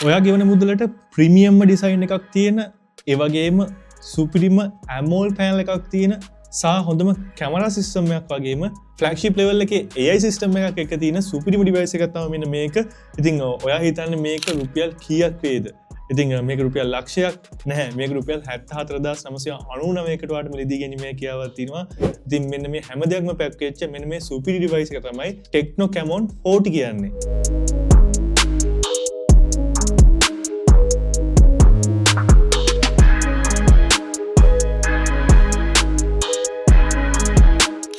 ඔයා ගෙවන මුදලට ප්‍රීමියම්ම ඩිසයින් එකක් තියෙන ඒවගේම සුපිරිම ඇමෝල් පෑල් එකක් තියෙන සහ හොඳම කැමරා සිස්ටම්මයක් වගේම ෆලක්ෂිප් ලෙවල් එක AI සිස්ටම් එකක් එක තියෙන සුපිරිම ඩිවයිස් එකක් තමයි මෙන්න මේක. ඉතින් ඔයා හිතන්නේ මේක රුපියල් කීයක් වේද? ඉතින් මේක රුපියල් ලක්ෂයක් නැහැ. මේක රුපියල් 74999කට වාට මිලදී ගැනීමේ කියාවක් තියෙනවා. ඉතින් මෙන්න මේ හැම දෙයක්ම පැක් වෙච්ච මෙන්න මේ සුපිරි ඩිවයිස් එක තමයි Tecno Camon 40 කියන්නේ.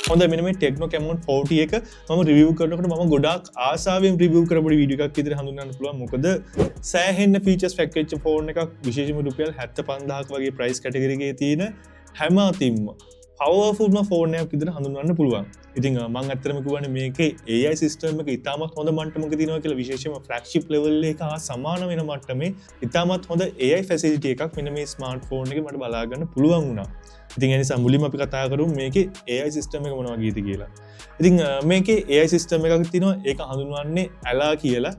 හොඳ මෙන්න මේ Tecno Camon 40 එක මම රිවිව් කරනකොට මම ගොඩාක් ආසාවෙන් රිවිව් කරපු වීඩියෝ එකක් විදිහට හඳුන්වන්න පුළුවන්. මොකද සෑහෙන ෆීචර්ස් පැක් වෙච්ච ෆෝන් එකක්, විශේෂයෙන්ම රුපියල් 75000ක වගේ ප්‍රයිස් කැටගරි එකේ තියෙන හැම අතින්ම පවර්ෆුල්ම ෆෝන් එකක් විදිහට හඳුන්වන්න පුළුවන්. ඉතින් මම ඇත්තටම කියවනේ මේකේ AI සිස්ටම් එක ඉතාමත් හොඳ මට්ටමක තියෙනවා කියලා, විශේෂයෙන්ම ෆ්ලැග්ෂිප් ලෙවල් එක හා සමාන වෙන මට්ටමේ ඉතාමත් හොඳ AI ෆැසිලිටි එකක් මෙන්න මේ ස්මාර්ට්ෆෝන් එකේ මට බලා ගන්න පුළුවන් වුණා. ඉතින් ඒ නිසා මුලින්ම අපි කතා කරමු මේකේ AI සිස්ටම් එක මොනවා වගේද කියලා. ඉතින් මේකේ AI සිස්ටම් එකක් තියෙනවා, ඒක හඳුන්වන්නේ ඇලා කියලා.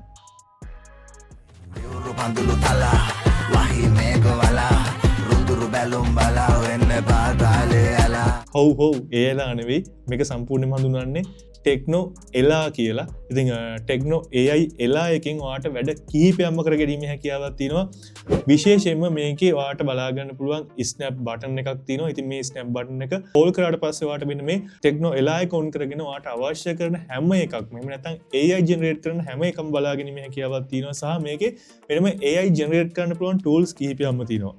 හව් ඒ ඇලා නෙවෙයි, මේක සම්පූර්ණයෙන්ම හඳුන්වන්නේ Tecno එලා කියලා. ඉතින් Tecno AI එලා එකෙන් ඔයාට වැඩ කිහිපයක්ම කරගැනීමේ හැකියාවක් තියෙනවා. විශේෂයෙන්ම මේකේ ඔයාට බලා ගන්න පුළුවන් ස්නැප් බටන් එකක් තියෙනවා. ඉතින් මේ ස්නැප් බටන් එක හෝල් කරාට පස්සේ ඔයාට මෙන්න මේ Tecno එලා එක ඔන් කරගෙන ඔයාට අවශ්‍ය කරන හැම එකක්ම, එහෙම නැත්නම් AI ජෙනරේට් කරන හැම එකම බලා ගැනීමේ හැකියාවක් තියෙනවා. සහ මේකේ වෙනම AI ජෙනරේට් කරන්න පුළුවන් ටූල්ස් කිහිපයක්ම තියෙනවා.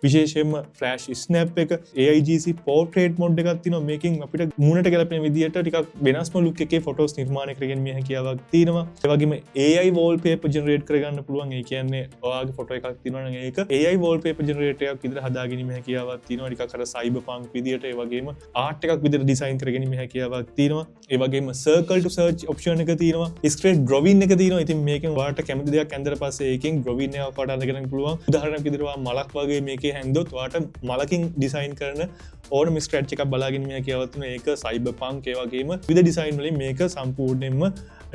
විශේෂයෙන්ම ෆ්ලෑෂ් ස්නැප් එක, AIGC පෝර්ට්‍රේට් මොඩ් එකක් තියෙනවා. මේකෙන් අපිට මූණට ගැලපෙන විදිහට ටිකක් වෙනස්ම ලුක් එකේ ෆොටෝස් නිර්මාණය කරගෙන මේ හැකියාවක් තියෙනවා. ඒ වගේම AI වෝල්පේපර් ජෙනරේට් කරගන්න පුළුවන්. ඒ කියන්නේ ඔයාගේ ෆොටෝ එකක් තියෙනවා නම් ඒක AI වෝල්පේපර් ජෙනරේටර් එකක් විදිහට හදාගෙන මේ හැකියාවක් තියෙනවා. ටිකක් අර සයිබර් පන්ක් විදිහට, ඒ වගේම ආර්ට් එකක් විදිහට ඩිසයින් කරගෙන මේ හැකියාවක් තියෙනවා. ඒ වගේම සර්කල් ටු සර්ච් ඔප්ෂන් එක තියෙනවා. ස්ක්‍රීන් ඩ්‍රොවින් එක තියෙනවා. ඉතින් මේකෙන් ඔයාට කැමති දෙයක් ඇඳලා පස්සේ ඒකෙන් ඩ්‍රොවින් එකක් වඩා අරගෙන පුළුවන්. උදාහරණයක් විදිහට ඔයා මලක් වගේ මේකේ හැන්දොත් වාට මලකින් ඩිසයින් කරන ඕනම ස්ක්‍රැච් එකක් බලාගෙන මේ හැකියාවක් තියෙනවා. ඒක සයිබර් පන්ක් ඒ වගේම විවිධ ඩිසයින් වලින් මේක සම්පූර්ණයෙන්ම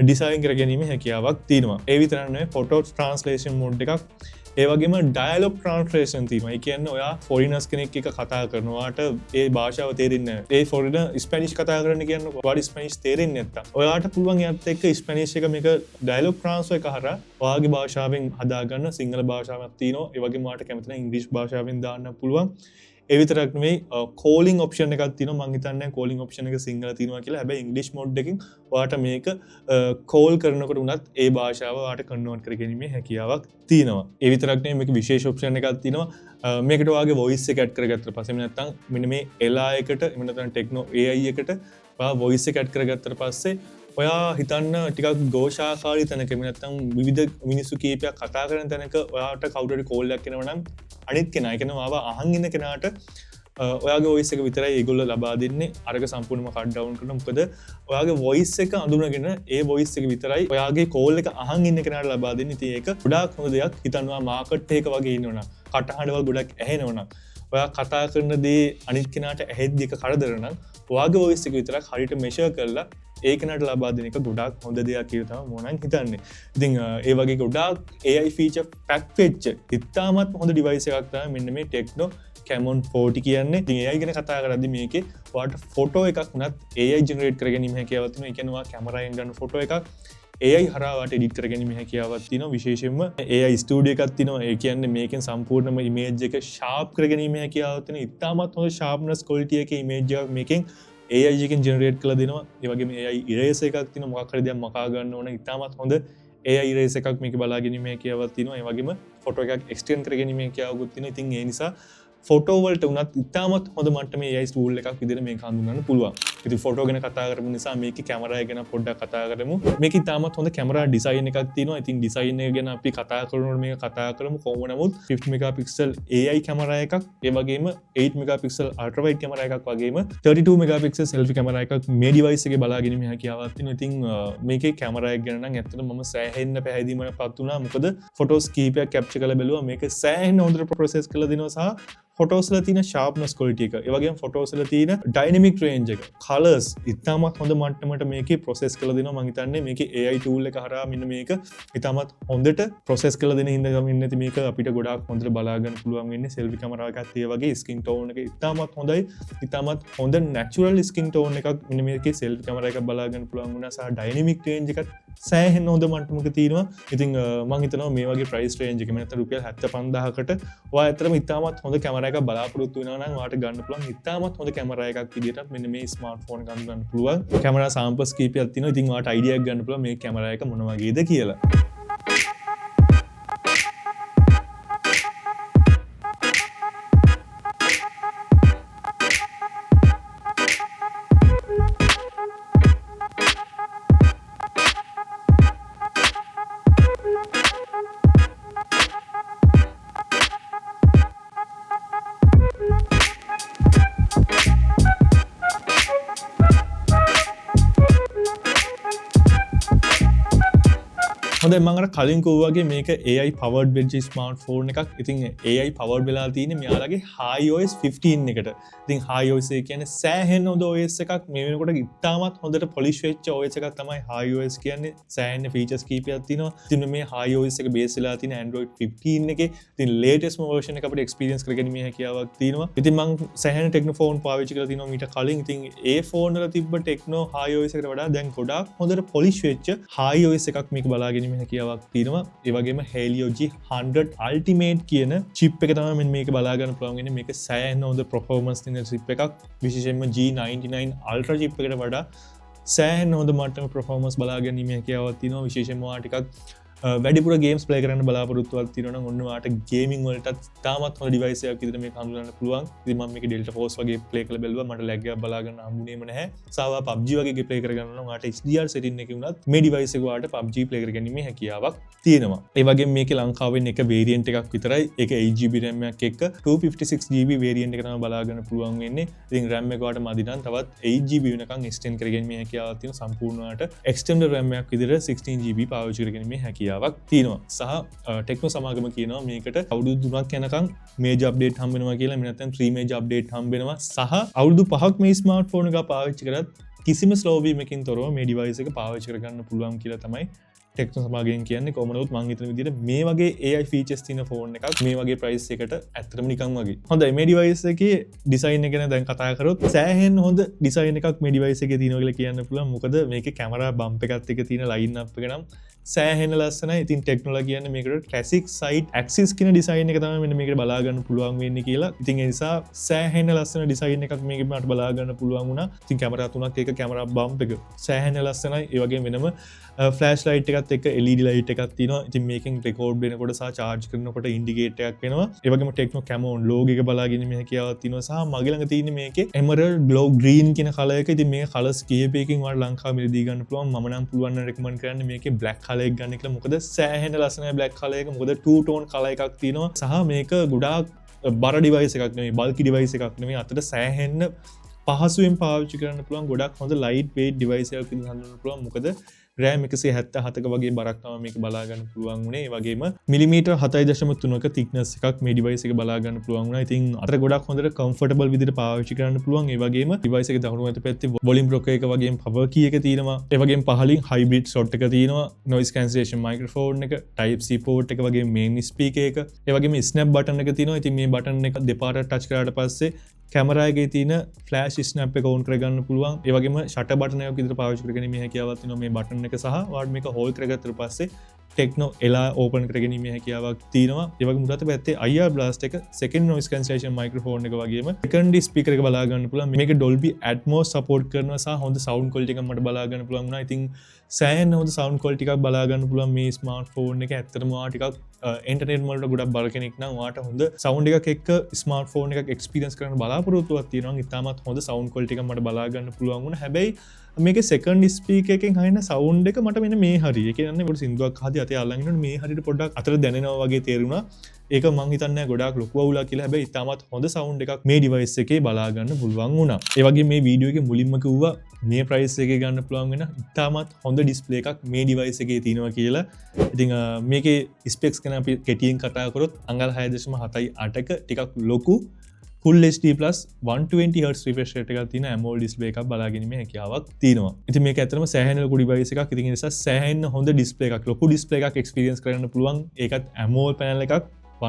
ඩිසයින් කරගැනීමේ හැකියාවක් තියෙනවා. ඒ විතරක් නෙවෙයි ෆොටෝ ට්‍රාන්ස්ලේෂන් මොඩ් එකක්, ඒ වගේම ඩයලොග් ට්‍රාන්ස්ලේෂන් තියෙනවා. ඒ කියන්නේ ඔයා ෆොරිනර්ස් කෙනෙක් එක්ක කතා කරනවාට ඒ භාෂාව තේරෙන්නේ නැහැ. ඒ ෆොරිනර් ස්පැනිෂ් කතා කරන්න කියන්නේ ඔයාට ස්පැනිෂ් තේරෙන්නේ නැත්තම් ඔයාට පුළුවන් එයාත් එක්ක ස්පැනිෂ් එක මේක ඩයලොග් ට්‍රාන්ස්ෆර් එක හරහා ඔයාගේ භාෂාවෙන් හදාගන්න සිංහල භාෂාවක් තියෙනවා. ඒ වගේම ඔයාට කැමති නම් ඉංග්‍රීසි භාෂාවෙන් දාන්න පුළුවන්. ඒ විතරක් නෙවෙයි කෝලින් ඔප්ෂන් එකක් තියෙනවා. මම හිතන්නේ කෝලින් ඔප්ෂන් එක සිංහල තියෙනවා කියලා. හැබැයි ඉංග්‍රීසි මොඩ් එකකින් ඔයාට මේක කෝල් කරනකොට උනත් ඒ භාෂාව ඔයාට කන්වර්ට් කරගැනීමේ හැකියාවක් තියෙනවා. ඒ විතරක් නෙවෙයි මේක විශේෂ ඔප්ෂන් එකක් තියෙනවා. මේකට ඔයාගේ වොයිස් එක ඇඩ් කරගත්තට පස්සේ නැත්නම් මෙන්න මේ එලා එකට එහෙම නැත්නම් Tecno AI එකට ඔයා වොයිස් එක ඇඩ් කරගත්තට පස්සේ ඔයා හිතන්න ටිකක් ഘോഷාකාරී තැනක එහෙම නැත්නම් විවිධ මිනිස්සු කීපයක් කතා කරන තැනක ඔයාට කවුරු හරි කෝල් එකක් එනවා නම් අනිත් කෙනා කියන්නේ මාව අහන් ඉන්න කෙනාට ඔයාගේ වොයිස් එක විතරයි ඒගොල්ලෝ ලබා දෙන්නේ. අරක සම්පූර්ණයෙන්ම කට් ඩවුන් කරනවා. මොකද ඔයාගේ වොයිස් එක අඳුනගෙන ඒ වොයිස් එක විතරයි ඔයාගේ කෝල් එක අහන් ඉන්න කෙනාට ලබා දෙන්නේ. ඉතින් ඒක ගොඩාක් හොඳ දෙයක්. හිතනවා මාකට් එකක වගේ ඉන්නවනම්, කටහඬවල් ගොඩක් ඇහෙනවනම්, ඔයා කතා කරන දේ අනිත් කෙනාට ඇහෙද්දි එක කරදර නම් ඔයාගේ වොයිස් එක විතරක් හරියට මෙෂර් කරලා ඒ කෙනාට ලබා දෙන එක ගොඩාක් හොඳ දෙයක් කියලා තමයි මම හිතන්නේ. ඉතින් ඒ වගේ ගොඩාක් AI ෆීචර් පැක් වෙච්ච ඉතාමත් හොඳ ඩිවයිස් එකක් තමයි මෙන්න මේ Tecno Camon 40 කියන්නේ. ඉතින් AI ගැන කතා කරද්දි මේකේ ඔයාලට ෆොටෝ එකක් උනත් AI ජෙනරේට් කරගැනීමේ හැකියාවක් තියෙනවා. ඒ කියන්නේ ඔයා කැමරාවෙන් ගන්න ෆොටෝ එකක් AI හරහා වට එඩිට් කරගැනීමේ හැකියාවක් තියෙනවා. විශේෂයෙන්ම AI ස්ටුඩියෝ එකක් තියෙනවා. ඒ කියන්නේ මේකෙන් සම්පූර්ණම ඉමේජ් එක ෂාප් කරගැනීමේ හැකියාවක් තියෙනවා. ඉතාමත් හොඳ ෂාප්නස් ක්වොලිටි එකේ ඉමේජ් එකක් මේකෙන් AI එකෙන් ජෙනරේට් කරලා දෙනවා. ඒ වගේම AI ඉරේසර් එකක් තියෙනවා. මොකක් හරි දෙයක් මකා ගන්න ඕන ඉතාමත් හොඳ AI ඉරේසර් එකක් මේක බලා ගැනීමේ හැකියාවක් තියෙනවා. ඒ වගේම ෆොටෝ එකක් එක්ස්ටෙන්ඩ් කරගැනීමේ හැකියාවකුත් තියෙනවා. ඉතින් ඒ නිසා ෆොටෝ වලට උනත් ඉතාමත් හොඳ මට්ටමේ AI ටූල් එකක් විදිහට මේක හඳුන්වන්න පුළුවන්. ඉතින් ෆොටෝ ගැන කතා කරමු නිසා මේකේ කැමරා එක ගැන පොඩ්ඩක් කතා කරමු. මේකේ ඉතාමත් හොඳ කැමරා ඩිසයින් එකක් තියෙනවා. ඉතින් ඩිසයින් එක ගැන අපි කතා කරනකොට මේක කතා කරමු. කොහොම නමුත් 50 මෙගාපික්සල් AI කැමරා එකක්, ඒ වගේම 8 මෙගාපික්සල් අල්ට්‍රා වයිඩ් කැමරා එකක් වගේම 32 මෙගාපික්සල් සෙල්ෆි කැමරා එකක් මේ ඩිවයිස් එකේ බලාගෙන මේ හැකියාවක් තියෙනවා. ඉතින් මේකේ කැමරා එක ගැන නම් ඇත්තටම මම සෑහෙන්න පැහැදීමකටපත් වුණා. මොකද ෆොටෝස් කීපයක් කැප්චර් කරලා බැලුවා. මේක සෑහෙන්න හොඳට ප්‍රොසෙස් කරලා දෙනවා සහ ෆොටෝස්ල තින ශාප්නස් කොලිටික ඒවගේ ෆොටෝස්ල තියන ඩයිනමික් රේන්ජ එක කලස් ඉතාමත් හොඳ මට්ටමට මේක ප්‍රොසෙස් කල දෙන මහිතන්නේ මේක AI ටූල්ල එක හරා මෙන්න මේක ඉතාමත් හොඳට ප්‍රොසෙස් කල දෙන හිදගන්න ඇති මේක අපිට ගොඩක් හොඳ බලාගන්න පුළුවන්ගන්න සෙල්ි කමරගත්තේ වගේ ස්කින් ටෝන එක ඉතාමත් හොඳයි ඉතාමත් හොඳ නැචුරල් ස්කින් ටෝන එකක් මෙන්න මේක සෙල් කමර එක බලාගන්න පුළුවන්ගුණ සහ ඩයිනමික් රේන්ජ එකත් සෑහෙන් හොඳ මට්ටමක තියෙනවා ඉතින් මංහිතන මේ වගේ ප්‍රයිස් රේන්ජ එක මෙත රුපියල් 75,000කට ඇතරම ඉතාමත් හොඳ කැමරයක බලාපොරොත්තු වෙනවා වාට ගන්න පුළුවන් ඉතාමත් හොඳ කැමරයකක් විදිහට මෙන්න මේ ස්මාර්ට් ෆෝන් ගන්න පුළුවන් කැමරා සාම්පල්ස් කීපයක් තියෙනවා ඉතින් වාට අයිඩියාවක් ගන්න පුළුවන් මේ කැමරයක මොන වගේද කියලා හොඳ මඟට කලින් කෝවගේ මේක AI පවර්ඩ් වෙච්ච ස්මාර්ට් ෆෝන් එකක් ඉතින් AI පවර්ඩ් වෙලා තියෙන මෙයාලගේ iOS 15 එකට ඉතින් iOS කියන්නේ සෑහෙන හොඳ OS එකක් මේ වෙනකොට ඉතාමත් හොඳට පොලිෂ් වෙච්ච OS එකක් තමයි iOS කියන්නේ සෑහෙන ෆීචර්ස් කීපයක් තියෙනවා ඉතින් මේ iOS එක බේස් වෙලා තියෙන Android 15 එකේ ඉතින් ලේටස්ට් version එක අපිට එක්ස්පීරියන්ස් කරගැනීමේ හැකියාවක් තියෙනවා ඉතින් මම සෑහෙන ටෙක්නෝ ෆෝන් පාවිච්චි කරලා තියෙනවා මීට කලින් ඉතින් ඒ ෆෝන් වල තිබ්බ ටෙක්නෝ iOS එකට වඩා දැන් ගොඩාක් හොඳට පොලිෂ් වෙච්ච iOS එකක් මේක බලාගෙන හැකියාවක් තියෙනවා ඒ වගේම Helio G100 Ultimate කියන chip එක තමයි මේක බලා ගන්න පුළුවන් වෙන්නේ මේක සෑහෙන හොඳ performance තියෙන chip එකක් විශේෂයෙන්ම G99 Ultra chip එකට වඩා සෑහෙන හොඳ මට්ටමේ performance බලා ගැනීමේ හැකියාවක් තියෙනවා විශේෂයෙන්ම ඔයා ටිකක් වැඩිපුර ගේම්ස් ප්ලේ කරන්න බලාපොරොත්තුවක් තියෙනවා නම් ඔන්න ඔයාට ගේමින් වලටත් තාමත් හොඳ ඩිවයිස් එකක් විදිහට මේක හඳුනන්න පුළුවන්. ඉතින් මම මේක Delta Force වගේ ප්ලේ කරලා බැලුවා මට ලැග් එකක් බලා ගන්න හම්බුනේම නැහැ. සාවා PUBG වගේ ප්ලේ කරගන්න නම් ඔයාට HDR setting එකේ වුණත් මේ ඩිවයිස් එක ඔයාට PUBG ප්ලේ කරගැනීමේ හැකියාවක් තියෙනවා. ඒ වගේම මේකේ ලංකාවෙන් එක වේරියන්ට් එකක් විතරයි. ඒක 8GB RAM එකක් එක්ක 256GB වේරියන්ට් එක තමයි බලා ගන්න පුළුවන් වෙන්නේ. ඉතින් RAM එක ඔයාට මදි නම් තවත් 8GB වෙනකන් extend කරගැනීමේ හැකියාවක් තියෙනවා. සම්පූර්ණ ඔයාට extended RAM එකක් විදිහට 16GB පාවිච්චි කරගැනීමේ හැකියාවක් තියෙනවා සහ ටෙක්නෝ සමාගම කියනවා මේකට අවුරුදු 3ක් යනකම් මේජර් අප්ඩේට් හම්බ වෙනවා කියලා එහෙම නැත්නම් 3 මේජර් අප්ඩේට් හම්බ වෙනවා සහ අවුරුදු 5ක් මේ ස්මාර්ට් ෆෝන් එක පාවිච්චි කරත් කිසිම ස්ලෝ වීමකින් තොරව මේ ඩිවයිස් එක පාවිච්චි කරගන්න පුළුවන් කියලා තමයි ටෙක්නෝ සමාගයෙන් කියන්නේ කොහොමද මම හිතන විදිහට මේ වගේ AI ෆීචර්ස් තියෙන ෆෝන් එකක් මේ වගේ ප්‍රයිස් එකට ඇත්තටම නිකන් වගේ. හොඳයි මේ ඩිවයිස් එකේ ඩිසයින් එක ගැන දැන් කතා කරොත් සෑහෙන හොඳ ඩිසයින් එකක් මේ ඩිවයිස් එකේ තියෙනවා කියලා කියන්න පුළුවන්. මොකද මේකේ කැමරා බම්ප් එකත් එක්ක තියෙන ලයින් අප් එක නම් සෑහෙන ලස්සනයි. ඉතින් ටෙක්නොලොජි කියන්නේ මේකට ක්ලාසික් සයිඩ් ඇක්සිස් කියන ඩිසයින් එක තමයි මෙන්න මේකට බලා ගන්න පුළුවන් වෙන්නේ කියලා. ඉතින් ඒ නිසා සෑහෙන ලස්සන ඩිසයින් එකක් මේකේ මට බලා ගන්න පුළුවන් වුණා. ඉතින් කැමරා තුනක් එක කැමරා බම්ප් එක සෑහෙන ලස්සනයි. ඒ වගේම වෙනම ෆ්ලෑෂ් ලයිට් එකත් එක්ක LED ලයිට් එකක් තියෙනවා. ඉතින් මේකෙන් රෙකෝඩ් වෙනකොට සහ charge කරනකොට ඉන්ඩිකේටර් එකක් වෙනවා. ඒ වගේම ටෙක්නෝ කැමෝන් ලෝගෝ එක බලාගෙන මේ හැකියාවක් තියෙනවා. සහ මගේ ළඟ තියෙන මේකේ එමරල්ඩ් ග්ලෝ ග්‍රීන් කියන කලර් එක. ඉතින් මේ කලර්ස් කීපයකින් ඔයාලා ලංකාවේ මිලදී ගන්න පුළුවන්. මම නම් පුළුවන් නම් රෙකමන්ඩ් කරන්නේ මේකේ බ්ලැක් කලර් එක ගන්න කියලා. මොකද සෑහෙන ලස්සනයි බ්ලැක් කලර් එක. මොකද ටූ ටෝන් කලර් එකක් තියෙනවා. සහ මේක ගොඩාක් බර ඩිවයිස් එකක් නෙමෙයි, බල්කි ඩිවයිස් එකක් නෙමෙයි. අතට සෑහෙන්න පහසුවෙන් පාවිච්චි කරන්න පුළුවන් ගොඩක් හොඳ ලයිට් වේට් ඩිවයිස් එකක් විදිහට හඳුන්වන්න පුළුවන්. මොකද RAM 177ක වගේ බරක් තමයි මේක බලා ගන්න පුළුවන් වුණේ. ඒ වගේම මිලිමීටර් 7.3ක thickness එකක් මේ device එක බලා ගන්න පුළුවන් වුණා. ඉතින් අතට ගොඩක් හොඳට comfortable විදිහට පාවිච්චි කරන්න පුළුවන්. ඒ වගේම device එකේ දකුණු අත පැත්තේ volume rocker එක වගේම power key එක තියෙනවා. ඒ වගේම පහලින් hybrid slot එක තියෙනවා. noise cancellation microphone එක, type C port එක වගේම main speaker එක. ඒ වගේම snap button එක තියෙනවා. ඉතින් මේ button එක දෙපාරට touch කරාට පස්සේ කැමරා එකේ තියෙන ෆ්ලෑෂ් ස්නැප් එක ඕන් කරගන්න පුළුවන්. ඒ වගේම ෂටර් බටන් එකක් විදිහට පාවිච්චි කරගැනීමේ හැකියාවක් තියෙනවා මේ බටන් එක සහ ඔයාලා මේක හෝල්ඩ් කරගත්තට පස්සේ ටෙක්නෝ එලා ඕපන් කරගැනීමේ හැකියාවක් තියෙනවා. ඒ වගේම මුලත පැත්තේ IR blast එක, second noise cancellation microphone එක වගේම second speaker එක බලා ගන්න පුළුවන්. මේක Dolby Atmos support කරනවා සහ හොඳ sound quality එකක් මට බලා ගන්න පුළුවන් වුණා. ඉතින් සෑහෙන හොඳ sound quality එකක් බලා ගන්න පුළුවන් මේ ස්මාර්ට්ෆෝන් එක. ඇත්තටම ඔයා ටිකක් එන්ටර්ටේන්මන්ට් වලට ගොඩක් බල කෙනෙක් නම් ඔයාට හොඳ sound එකක් එක්ක ස්මාර්ට්ෆෝන් එකක් experience කරන්න බලාපොරොත්තුවක් තියෙනවා. ඉතාමත් හොඳ sound quality එකක් මට බලා ගන්න පුළුවන් වුණා. හැබැයි මේක second speaker එකෙන් හයින sound එක මට මෙන්න මේ හරිය. ඒ කියන්නේ පොඩි සින්දුවක් අහදී අතේ අල්ලන් ඉන්නකොට මේ හරියට පොඩ්ඩක් අතට දැනෙනවා වගේ තේරුණා. ඒක මං හිතන්නේ ගොඩාක් ලොකු අවුලක් කියලා. හැබැයි ඉතාමත් හොඳ sound එකක් මේ device එකේ බලා ගන්න පුළුවන් වුණා. ඒ වගේ මේ වීඩියෝ එකේ මුලින්ම කිව්වා මේ ප්‍රයිස් එක ගන්න පුළුවන් වෙන ඉතාමත් හොඳ ඩිස්පලේ එකක් මේ ඩිවයිස් එකේ තියෙනවා කියලා. ඉතින් මේක ස්පෙක්ස් ගැන අපි කෙටියෙන් කතා කරොත් අඟල් 6.7ක ටිකක් ලොකු Full HD Plus 120Hz refresh rate එකක් තියෙන AMOLED display එකක් බලා ගැනීමේ හැකියාවක් තියෙනවා. ඉතින් මේක ඇත්තටම සෑහෙන ලොකු device එකක්. ඉතින් ඒ නිසා සෑහෙන හොඳ display එකක්, ලොකු display එකක් experience කරන්න පුළුවන්. ඒකත් AMOLED panel එකක්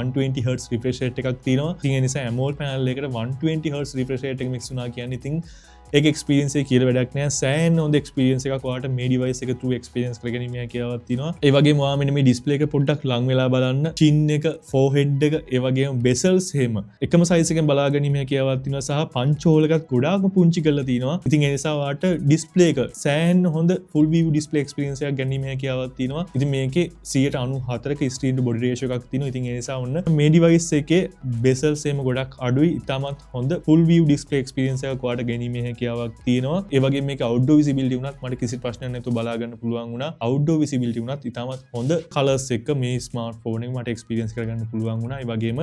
120Hz refresh rate එකක් තියෙනවා. ඉතින් ඒ නිසා AMOLED panel එකකට 120Hz refresh rate එක mix වුණා කියන්නේ ඉතින් ඒක experience එක කියලා වැඩක් නෑ. සෑහෙන හොඳ experience එකක් ඔයාලට මේ device එක through experience කරගැනීමේ හැකියාවක් තියෙනවා. ඒ වගේම ඔයා මෙන්න මේ display එක පොඩ්ඩක් ලං වෙලා බලන්න. chin එක, forehead එක, ඒ වගේම bezels එහෙම එකම size එකෙන් බලා ගැනීමේ හැකියාවක් තියෙනවා සහ punch hole එකත් ගොඩාක්ම පුංචි කරලා තියෙනවා. ඉතින් ඒ නිසා ඔයාලට display එක සෑහෙන හොඳ full view display experience එකක් ගැනීමේ හැකියාවක් තියෙනවා. ඉතින් මේකේ 194ක screen to body ratio එකක් තියෙනවා. ඉතින් ඒ නිසා ඔන්න මේ device එකේ bezels එහෙම ගොඩක් අඩුයි. ඉතාමත් හොඳ full view display experience එකක් ඔයාලට ගැනීමේ හැකියාවක් තියෙනවා. ඒ වගේ මේක outdoor visibility උනත් මට කිසි ප්‍රශ්නයක් නැතුව බලා ගන්න පුළුවන් වුණා. outdoor visibility උනත් ඉතාමත් හොඳ colors එක මේ smartphone එකේ මට experience කරගන්න පුළුවන් වුණා. ඒ වගේම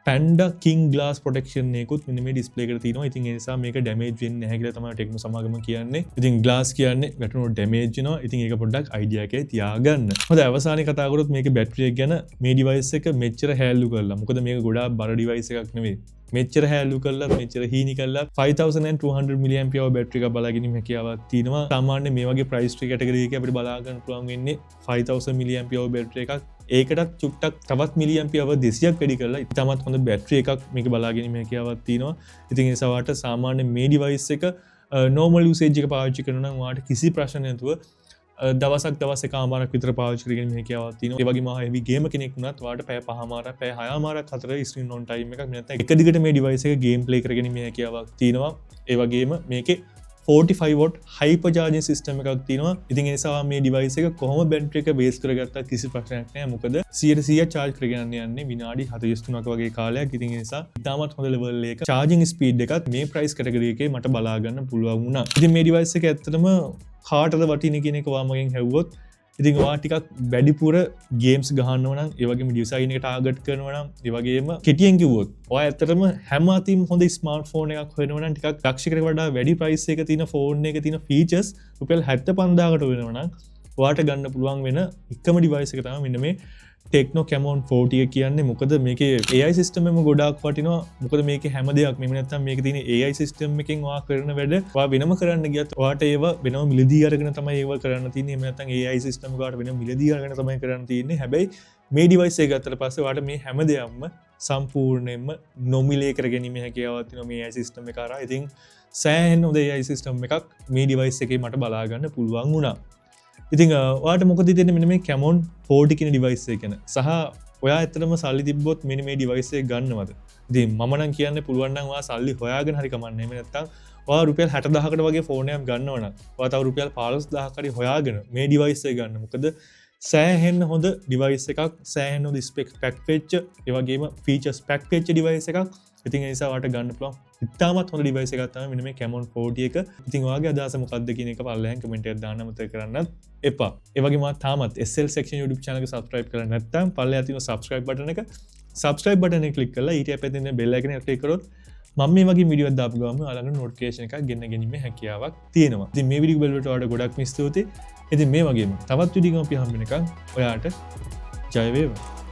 Panda King Glass Protection එකකුත් මෙන්න මේ display එකට තියෙනවා. ඉතින් ඒ නිසා මේක damage වෙන්නේ නැහැ කියලා තමයි ටෙක්නෝ සමාගම කියන්නේ. ඉතින් glass කියන්නේ වැටුණොත් damage වෙනවා. ඉතින් ඒක පොඩ්ඩක් idea එකේ තියාගන්න. හොඳයි අවසානයේ කතා කරොත් මේකේ battery එක ගැන. මේ device එක මෙච්චර හැල්ලු කරලා. මොකද මේක ගොඩාක් බර device එකක් නෙවෙයි. මෙච්චර හැල්ලු කරලා මෙච්චර හීනි කරලා 5200 mAh බැටරි එකක් බලා ගැනීම හැකියාවක් තියෙනවා. සාමාන්‍ය මේ වගේ price category එකේ අපිට බලා ගන්න පුළුවන් වෙන්නේ 5000 mAh බැටරි එකක්. ඒකටත් චුට්ටක් තවත් මිලියම්පියර් 200ක් වැඩි කරලා ඉතාමත් හොඳ බැටරි එකක් මේක බලා ගැනීම හැකියාවක් තියෙනවා. ඉතින් ඒ නිසා වාට සාමාන්‍ය මේ device එක normal usage එක පාවිච්චි කරනවා නම් වාට කිසි ප්‍රශ්න නැතුව දවස් එකමාරක් විතර පාවිච්චි කරගෙන හැකියාවක් තියෙනවා. ඒ වගේම heavy gamer කෙනෙක් වුණත් වාට පැය 5මාරක් පැය 6මාරක් අතර screen on time එකක් නැත්නම් එක දිගට මේ device එක game play කරගෙන මේ හැකියාවක් තියෙනවා. ඒ වගේම මේකේ 45 watt hyper charging system එකක් තියෙනවා. ඉතින් ඒ නිසා මේ device එක කොහොම battery එක base කරගත්තත් කිසි ප්‍රශ්නයක් නැහැ. මොකද 100% charge කරගෙන යන්නේ විනාඩි 43ක වගේ කාලයක්. ඉතින් ඒ නිසා ඉතාමත් හොඳ level එකක charging speed එකත් මේ price category එකේ මට බලා ගන්න පුළුවන් වුණා. ඉතින් මේ device එක ඇත්තටම කාටද වටින්නේ කියන එක වාමගෙන් හැව්වොත් ඉතින් ඔයා ටිකක් වැඩිපුර ගේම්ස් ගහනවා නම් ඒ වගේම ඩිසයින් එක ටාගට් කරනවා නම් ඒ වගේම කෙටියෙන් කිව්වොත් ඔයා ඇත්තටම හැම අතින් හොඳ ස්මාර්ට්ෆෝන් එකක් හොයනවා නම් ටිකක් ලක්ෂයකට වඩා වැඩි ප්‍රයිස් එකක තියෙන ෆෝන් එකේ තියෙන ෆීචර්ස් රුපියල් 75000කට වෙනවා නම් ඔයාට ගන්න පුළුවන් වෙන එකම ඩිවයිස් එක තමයි මෙන්න මේ ටෙක්නෝ කැමෝන් 40 කියන්නේ. මොකද මේකේ AI සිස්ටම් එකම ගොඩාක් වටිනවා. මොකද මේකේ හැම දෙයක් මෙන්න නැත්තම් මේකේ තියෙන AI සිස්ටම් එකෙන් ඔයා කරන වැඩ ඔයා වෙනම කරන්න ගියත් ඔයාට ඒව වෙනම මිලදී අරගෙන තමයි ඒව කරන්න තියෙන්නේ. එහෙම නැත්තම් AI සිස්ටම් එක ඔයාට වෙනම මිලදී අරගෙන තමයි කරන්න තියෙන්නේ. හැබැයි මේ ඩිවයිස් එක ගත්තට පස්සේ ඔයාට මේ හැම දෙයක්ම සම්පූර්ණයෙන්ම නොමිලේ කරගැනීමේ හැකියාවක් තියෙනවා මේ AI සිස්ටම් එක කරා. ඉතින් සෑහෙන හොඳ AI සිස්ටම් එකක් මේ ඩිවයිස් එකේ මට බලා ගන්න පුළුවන් වුණා. ඉතින් ඔයාට මොකද හිතෙන්නේ මෙන්න මේ Camon 40 කියන device එක ගැන? සහ ඔයා ඇත්තටම සල්ලි තිබ්බොත් මෙන්න මේ device එක ගන්නවද? ඉතින් මම නම් කියන්නේ පුළුවන් නම් ඔයා සල්ලි හොයාගෙන හරි කමන්නේ. එහෙම නැත්නම් ඔයා රුපියල් 60000කට වගේ ෆෝන් එකක් ගන්නව නම් ඔයා තව රුපියල් 15000ක් හරි හොයාගෙන මේ device එක ගන්න. මොකද සෑහෙන හොඳ device එකක්, සෑහෙන හොඳ specs pack වෙච්ච, ඒ වගේම features pack වෙච්ච device එකක්. ඉතින් ඒ නිසා ඔයාට ගන්න පුළුවන් ඉතාමත් හොඳ device එකක් තමයි මෙන්න මේ Camon 40 එක. ඉතින් ඔයාගේ අදහස මොකක්ද කියන එක පල්ලෙහාන් කමෙන්ට් එකක් දාන්න අමතක කරන්නත් එපා. ඒ වගේම තාමත් SL Section YouTube channel එක subscribe කරලා නැත්නම් පල්ලෙහා තියෙන subscribe button එක subscribe button එක click කරලා ඊට යටතේ තියෙන bell icon එක click කරොත් මම මේ වගේ වීඩියෝ එකක් දාපු ගමන් ඔයාලට notification එකක් ගෙන්න ගැනීමේ හැකියාවක් තියෙනවා. ඉතින් මේ වීඩියෝ බලවට ඔයාලට ගොඩක් ස්තුතියි. ඉතින් මේ වගේම තවත් වීඩියෝ එකක් අපි හම්බ වෙනකන් ඔයාට ජය වේවා.